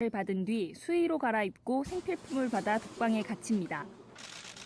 를 받은 뒤 수의로 갈아입고 생필품을 받아 독방에 갇힙니다.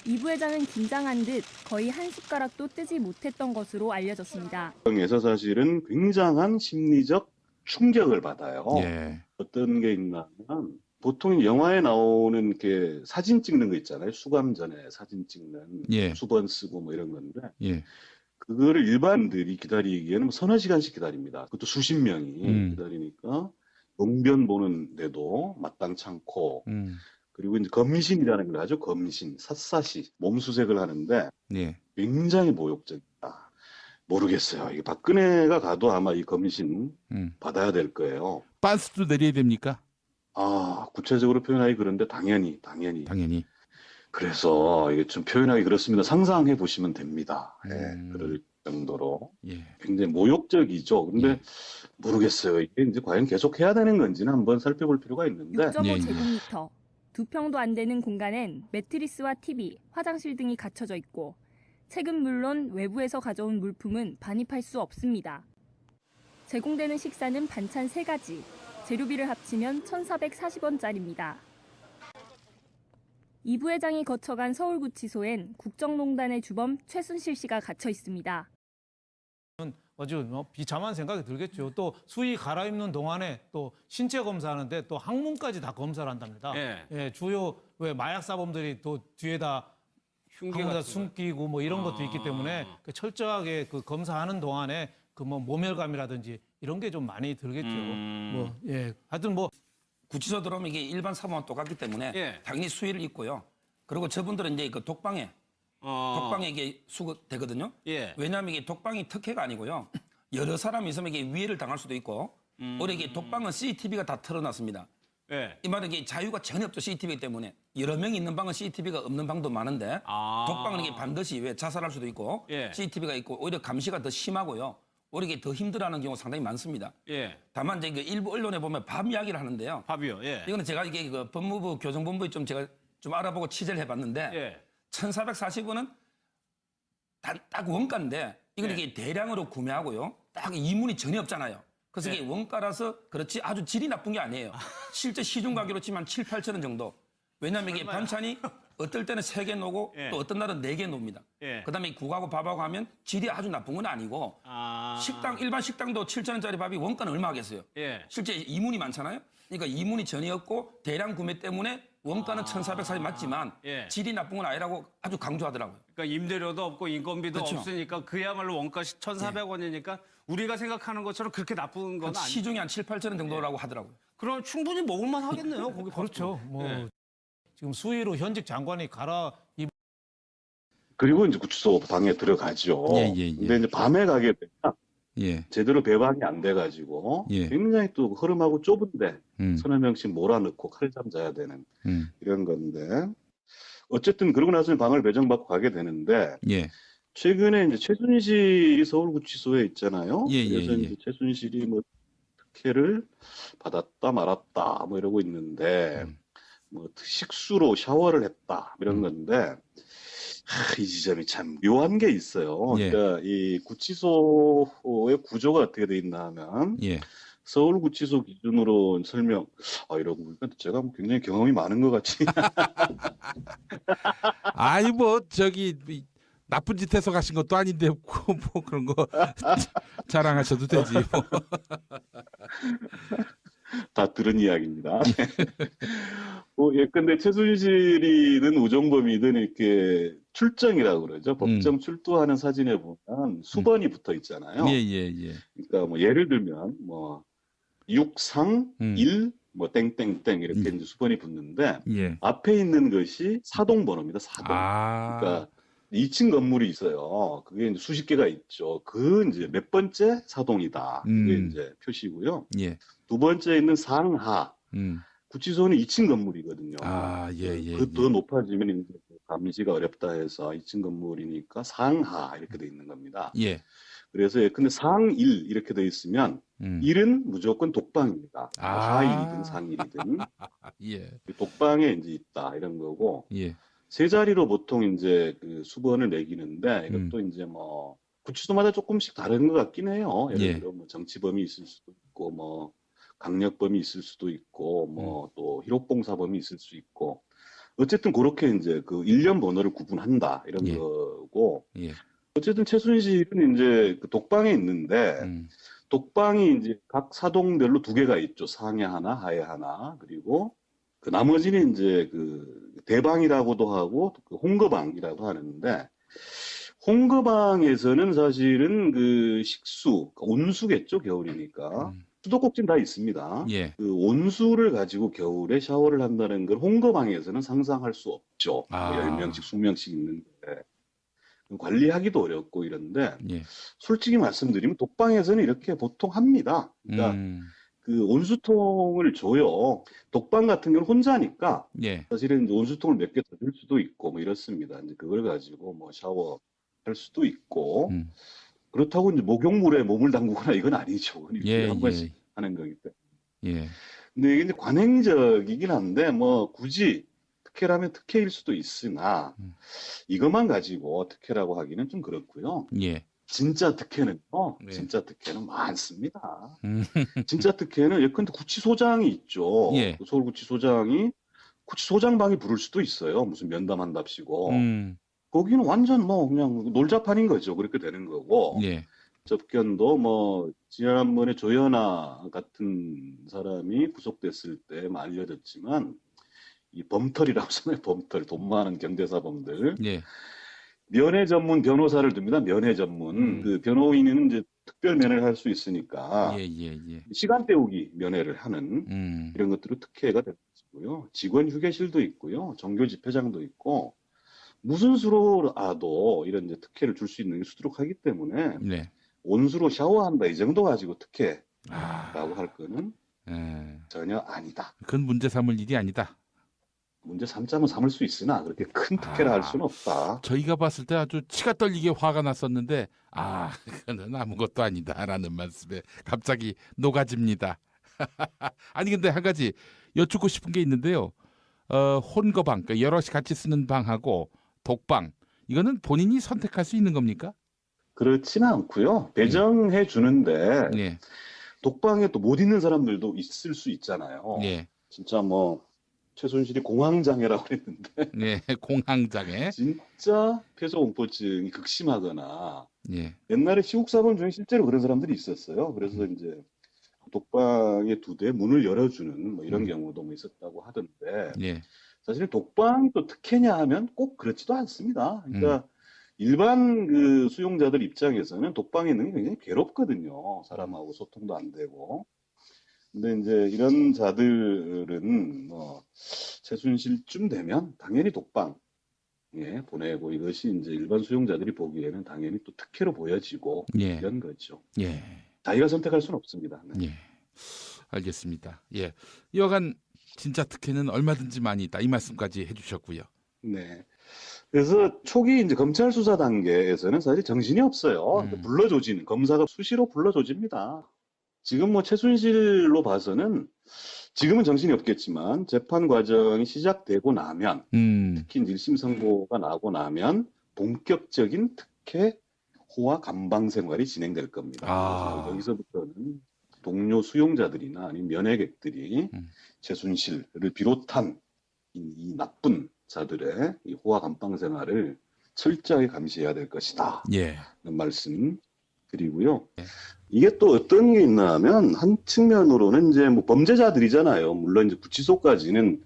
이 부회장은 긴장한 듯 거의 한 숟가락도 뜨지 못했던 것으로 알려졌습니다. 에서 사실은 굉장한 심리적 충격을 받아요. 예. 어떤 게 있냐면 보통 영화에 나오는 이렇게 사진 찍는 거 있잖아요. 수감 전에 사진 찍는 예. 수건 쓰고 뭐 이런 건데 예. 그거를 일반인들이 기다리기에는 뭐 서너 시간씩 기다립니다. 그것도 수십 명이 기다리니까 용변 보는데도 마땅치 않고 그리고 이제 검신이라는 걸 하죠. 검신, 샅샅이 몸수색을 하는데 예. 굉장히 모욕적이다. 모르겠어요. 이게 박근혜가 가도 아마 이 검신 받아야 될 거예요. 빤스도 내려야 됩니까? 아, 구체적으로 표현하기 그런데 당연히. 그래서 이게 좀 표현하기 그렇습니다. 상상해 보시면 됩니다. 예, 그럴 정도로 예. 굉장히 모욕적이죠. 근데 예. 모르겠어요. 이게 이제 과연 계속 해야 되는 건지는 한번 살펴볼 필요가 있는데 6.5 예, 예. 제곱미터, 2평도 안 되는 공간엔 매트리스와 TV, 화장실 등이 갖춰져 있고 책은 물론 외부에서 가져온 물품은 반입할 수 없습니다. 제공되는 식사는 반찬 3가지, 재료비를 합치면 1,440원짜리입니다. 이 부회장이 거쳐간 서울구치소엔 국정농단의 주범 최순실 씨가 gat혀 있습니다. 아주 비참한 생각이 들겠죠. 또 수의 갈아입는 동안에 또 신체 검사하는데 또 항문까지 다 검사를 한답니다. 예. 예, 주요 왜 마약 사범들이 또 뒤에다 항문에다 숨기고 뭐 이런 것도 있기 때문에 그 철저하게 그 검사하는 동안에 그 뭐 모멸감이라든지 이런 게 좀 많이 들겠죠. 뭐 예, 하여튼 뭐 구치소 들어오면 이게 일반 사범과 똑같기 때문에 예. 당연히 수의를 입고요. 그리고 저분들은 이제 그 독방에 이게 수거되거든요. 예. 왜냐하면 이게 독방이 특혜가 아니고요. 여러 사람이 있으면 이게 위해를 당할 수도 있고, 오히려 이게 독방은 CCTV가 다 틀어놨습니다. 예. 이 말은 이게 자유가 전혀 없죠, CCTV이기 때문에. 여러 명이 있는 방은 CCTV가 없는 방도 많은데, 아. 독방은 이게 반드시 왜 자살할 수도 있고, 예. CCTV가 있고, 오히려 감시가 더 심하고요. 오히려 이게 더 힘들어하는 경우가 상당히 많습니다. 예. 다만 이제 그 일부 언론에 보면 밥 이야기를 하는데요. 밥이요. 예. 이거는 제가 이게 그 법무부 교정본부에 좀 제가 좀 알아보고 취재를 해봤는데, 예. 1,440원은 딱 원가인데, 이건 예. 이게 대량으로 구매하고요. 딱 이문이 전혀 없잖아요. 그래서 예. 이게 원가라서 그렇지 아주 질이 나쁜 게 아니에요. 실제 시중 가격으로 치면 7, 8천 원 정도. 왜냐하면 이게 반찬이 어떨 때는 3개 놓고 예. 또 어떤 날은 4개 놓습니다. 예. 그다음에 국하고 밥하고 하면 질이 아주 나쁜 건 아니고 일반 식당도 7천 원짜리 밥이 원가는 얼마 하겠어요. 예. 실제 이문이 많잖아요. 그러니까 이문이 전혀 없고 대량 구매 때문에 원가는 1,440이 맞지만 예. 질이 나쁜 건 아니라고 아주 강조하더라고요. 그러니까 임대료도 없고 인건비도 그렇죠. 없으니까 그야말로 원가 1,400원이니까 우리가 생각하는 것처럼 그렇게 나쁜 건 아니에요. 시중에 한 7, 8천 원 정도라고 하더라고요. 그럼 충분히 먹을만 하겠네요. 거기 그렇죠. 뭐 예. 지금 수의로 현직 장관이 그리고 이제 구치소 방에 들어가죠. 예, 예, 예. 근데 이제 밤에 가게 되면 예. 제대로 배방이 안 돼가지고 예. 굉장히 또 흐름하고 좁은데 서너 음. 명씩 몰아넣고 칼잠 자야 되는 음. 이런 건데 어쨌든 그러고 나서 방을 배정받고 가게 되는데 예. 최근에 이제 최순실이 서울구치소에 있잖아요. 예, 예, 그래서 예. 이제 최순실이 뭐 특혜를 받았다 말았다 뭐 이러고 있는데 뭐 식수로 샤워를 했다 이런 건데 이 지점이 참 묘한 게 있어요. 예. 그러니까 이 구치소의 구조가 어떻게 돼 있나 하면 예. 서울구치소 기준으로 설명. 이러고 보니까 제가 뭐 굉장히 경험이 많은 것 같이. 아이 뭐 저기 나쁜 짓 해서 가신 것도 아닌데 뭐 그런 거 자랑하셔도 되지. 뭐. 다 들은 이야기입니다. 예컨대 최순실이든 우정범이든 이렇게 출정이라고 그러죠. 법정 출두하는 사진에 보면 수번이 붙어 있잖아요. 예, 예, 예. 그러니까 뭐 예를 들면 뭐 육상 1 뭐 땡땡땡 이렇게 이제 수번이 붙는데 예. 앞에 있는 것이 사동번호입니다. 사동. 그러니까 2층 건물이 있어요. 그게 이제 수십 개가 있죠. 그 이제 몇 번째 사동이다. 그게 이제 표시고요. 예. 두 번째 있는 상하. 구치소는 2층 건물이거든요. 예, 예. 그 더 높아지면 이제 감시가 어렵다 해서 2층 건물이니까 상하 이렇게 돼 있는 겁니다. 예. 그래서 근데 상일 이렇게 돼 있으면 1은 무조건 독방입니다. 하일이든 상일이든 예. 독방에 이제 있다 이런 거고. 예. 세 자리로 보통 이제 그 수번을 매기는데 이것도 이제 뭐 구치소마다 조금씩 다른 것 같긴 해요. 예를 예. 들어 뭐 정치범이 있을 수도 있고 뭐 강력범이 있을 수도 있고, 뭐 또 희록봉사범이 있을 수 있고, 어쨌든 그렇게 이제 그 일련 번호를 구분한다 이런 예. 거고, 예. 어쨌든 최순실은 이제 그 독방에 있는데 독방이 이제 각 사동별로 2개가 있죠. 상해 하나, 하해 하나, 그리고 그 나머지는 이제 그 대방이라고도 하고 그 홍거방이라고 하는데, 홍거방에서는 사실은 그 식수, 온수겠죠, 겨울이니까. 수도꼭지는 다 있습니다. 예. 그 온수를 가지고 겨울에 샤워를 한다는 걸 홍거방에서는 상상할 수 없죠. 아. 10명씩, 20명씩 있는데. 관리하기도 어렵고 이런데, 예. 솔직히 말씀드리면 독방에서는 이렇게 보통 합니다. 그러니까 그 온수통을 줘요. 독방 같은 경우는 혼자니까 예. 사실은 이제 온수통을 몇 개 더 줄 수도 있고 뭐 이렇습니다. 이제 그걸 가지고 뭐 샤워할 수도 있고, 그렇다고 이제 목욕물에 몸을 담그거나 이건 아니죠. 일주일에 예, 한 예. 번씩 하는 거기 때문에. 예. 근데 이게 이제 관행적이긴 한데 뭐 굳이 특혜라면 특혜일 수도 있으나 이것만 가지고 특혜라고 하기는 좀 그렇고요. 예. 진짜 특혜는요, 네. 진짜 특혜는 많습니다. 진짜 특혜는 예컨대 구치소장이 있죠. 예. 그 서울구치소장이 구치소장방이 부를 수도 있어요. 무슨 면담한답시고. 거기는 완전 뭐 그냥 놀자판인 거죠. 그렇게 되는 거고. 예. 접견도 뭐 지난번에 조현아 같은 사람이 구속됐을 때 알려졌지만 이 범털이라고 하잖아요. 범털, 돈 많은 경제사범들. 예. 면회 전문 변호사를 둡니다. 면회 전문. 그 변호인은 이제 특별 면회를 할 수 있으니까 예, 예, 예. 시간 때우기 면회를 하는 이런 것들로 특혜가 되는 것이고요. 직원 휴게실도 있고요. 정교 집회장도 있고, 무슨 수로라도 이런 이제 특혜를 줄 수 있는 게 수두룩하기 때문에 네. 온수로 샤워한다 이 정도 가지고 특혜라고 아. 할 거는 예. 전혀 아니다. 그건 문제 삼을 일이 아니다. 문제 삼자면 삼을 수 있으나 그렇게 큰 특혜라 할 수는 없다. 저희가 봤을 때 아주 치가 떨리게 화가 났었는데 그거는 아무것도 아니다라는 말씀에 갑자기 녹아집니다. 아니 근데 한 가지 여쭙고 싶은 게 있는데요. 혼거방, 그러니까 여럿이 같이 쓰는 방하고 독방, 이거는 본인이 선택할 수 있는 겁니까? 그렇지는 않고요. 배정해 주는데 예. 독방에 또 못 있는 사람들도 있을 수 있잖아요. 예. 진짜 뭐 최순실이 공황장애라고 그랬는데 예. 공황장애. 진짜 폐소공포증이 극심하거나 예. 옛날에 시국사범 중에 실제로 그런 사람들이 있었어요. 그래서 이제 독방의 2대 문을 열어주는 뭐 이런 경우도 뭐 있었다고 하던데, 예. 사실 독방이 또 특혜냐 하면 꼭 그렇지도 않습니다. 그러니까 일반 그 수용자들 입장에서는 독방에 있는 게 굉장히 괴롭거든요. 사람하고 소통도 안 되고. 근데 이제 이런 자들은 뭐 최순실쯤 되면 당연히 독방에 보내고, 이것이 이제 일반 수용자들이 보기에는 당연히 또 특혜로 보여지고 예. 이런 거죠. 예. 자기가 선택할 수는 없습니다. 네. 예. 알겠습니다. 예. 여간 진짜 특혜는 얼마든지 많이 있다. 이 말씀까지 해주셨고요. 네. 그래서 초기 이제 검찰 수사 단계에서는 사실 정신이 없어요. 불러조지는, 검사가 수시로 불러조집니다. 지금 뭐 최순실로 봐서는 지금은 정신이 없겠지만 재판 과정이 시작되고 나면, 특히 이제 1심 선고가 나고 나면 본격적인 특혜 호화 감방 생활이 진행될 겁니다. 그래서 여기서부터는 동료 수용자들이나 아니면 면회객들이 최순실을 비롯한 이 나쁜 자들의 이 호화 감방 생활을 철저하게 감시해야 될 것이다. 예. 라는 말씀 드리고요. 이게 또 어떤 게 있나 하면, 한 측면으로는 이제 뭐 범죄자들이잖아요. 물론 이제 구치소까지는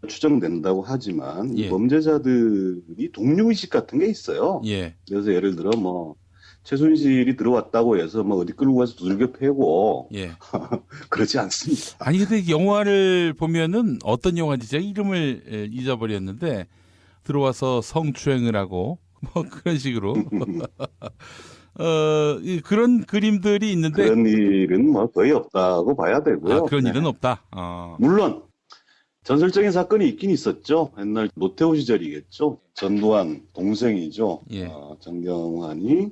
추정된다고 하지만 이 범죄자들이 동료의식 같은 게 있어요. 예. 그래서 예를 들어 뭐 최순실이 들어왔다고 해서 뭐 어디 끌고 가서 두들겨 패고 예. 그러지 않습니다. 아니 근데 영화를 보면은 어떤 영화인지 제가 이름을 잊어버렸는데, 들어와서 성추행을 하고 뭐 그런 식으로 그런 그림들이 있는데, 그런 일은 뭐 거의 없다고 봐야 되고요. 그런 네. 일은 없다. 물론 전설적인 사건이 있긴 있었죠. 옛날 노태우 시절이겠죠. 전두환 동생이죠. 예. 정경환이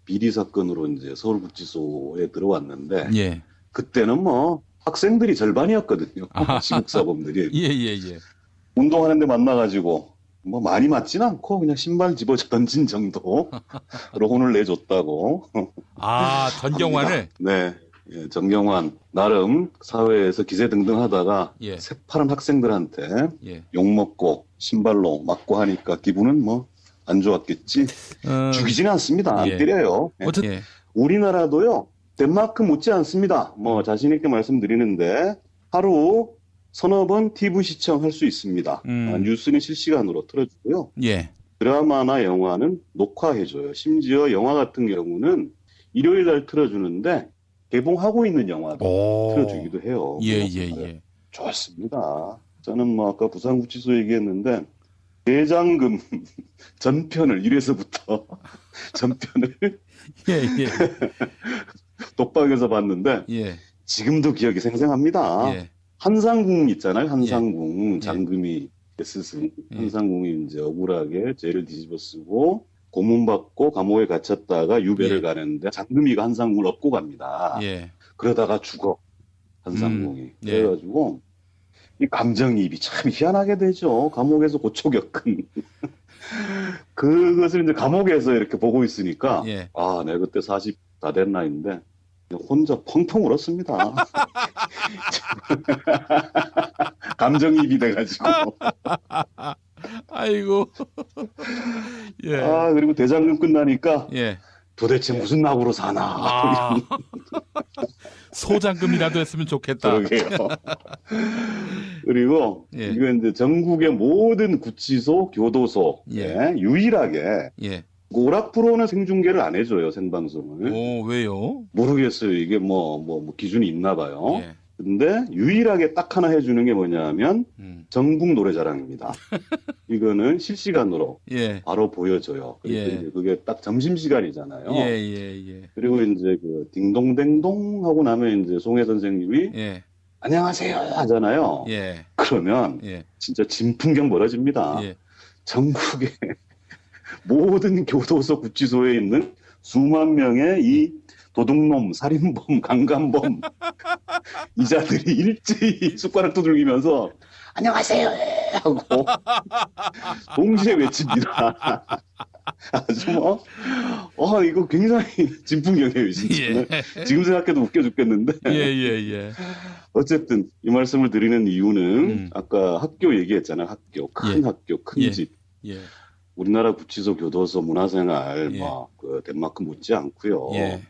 비리 사건으로 이제 서울구치소에 들어왔는데, 예. 그때는 뭐 학생들이 절반이었거든요. 시국사범들이. 예. 운동하는데 만나가지고 뭐 많이 맞진 않고 그냥 신발 집어서 던진 정도로 혼을 내줬다고. 전경환을. 네. 예, 정경환 나름 사회에서 기세등등하다가 예. 새파란 학생들한테 예. 욕먹고 신발로 맞고 하니까 기분은 뭐 안 좋았겠지. 죽이지는 않습니다. 안 예. 때려요. 예. 어쨌든 예. 우리나라도요. 덴마크 못지 않습니다. 뭐 자신 있게 말씀드리는데 하루 서너 번 TV 시청할 수 있습니다. 뉴스는 실시간으로 틀어주고요. 예. 드라마나 영화는 녹화해줘요. 심지어 영화 같은 경우는 일요일 날 틀어주는데 개봉하고 있는 영화도 틀어주기도 해요. 예. 좋습니다. 저는 뭐 아까 부산구치소 얘기했는데 대장금 전편을 1회서부터 전편을 예. 독방에서 봤는데 예. 지금도 기억이 생생합니다. 예. 한상궁 있잖아요. 한상궁 예. 장금이 스승 한상궁이 이제 억울하게 죄를 뒤집어 쓰고 고문받고 감옥에 갇혔다가 유배를 예. 가는데 장금이가 한상궁을 업고 갑니다. 예. 그러다가 죽어 한상궁이. 예. 그래가지고 이 감정이입이 참 희한하게 되죠. 감옥에서 고초 겪은 그것을 이제 감옥에서 이렇게 보고 있으니까 예. 아, 내가 그때 40 다 된 나이인데 혼자 펑펑 울었습니다. 감정이입이 돼가지고. 아이고. 예. 아, 그리고 대장금 끝나니까 예. 도대체 무슨 낙으로 사나. 아. 소장금이라도 했으면 좋겠다. 그러게요. 그리고 예. 이거 이제 전국의 모든 구치소, 교도소 예. 유일하게 예. 오락 프로는 생중계를 안 해줘요, 생방송을. 오, 왜요? 모르겠어요. 이게 뭐 기준이 있나 봐요. 예. 근데 유일하게 딱 하나 해주는 게 뭐냐면 전국 노래자랑입니다. 이거는 실시간으로 예. 바로 보여줘요. 그리고 예. 이제 그게 딱 점심시간이잖아요. 예. 그리고 이제 그 딩동댕동 하고 나면 이제 송혜 선생님이 예. 안녕하세요 하잖아요. 예. 그러면 예. 진짜 진풍경 벌어집니다. 예. 전국의 모든 교도소 구치소에 있는 수만 명의 이 도둑놈, 살인범, 강간범 이자들이 일제히 숟가락 두들기면서 안녕하세요 하고 동시에 외칩니다. 아주 뭐 이거 굉장히 진풍경이에요 진짜. 예. 지금 생각해도 웃겨 죽겠는데 예. 어쨌든 이 말씀을 드리는 이유는 아까 학교 얘기했잖아요. 학교, 큰 예. 학교, 큰 예. 집. 예. 우리나라 구치소, 교도소, 문화생활 예. 그 덴마크 못지 않고요. 예.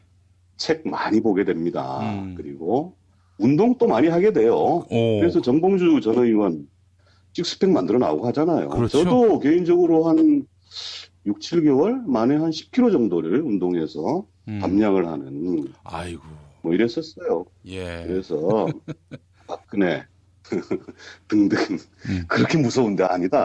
책 많이 보게 됩니다. 그리고 운동 또 많이 하게 돼요. 오. 그래서 정봉주 전 의원 식스팩 만들어 나오고 하잖아요. 그렇죠. 저도 개인적으로 한 6, 7개월 만에 한 10kg 정도를 운동해서 감량을 하는 아이고. 뭐 이랬었어요. 예. 그래서 박근혜 등등 그렇게 무서운데 아니다.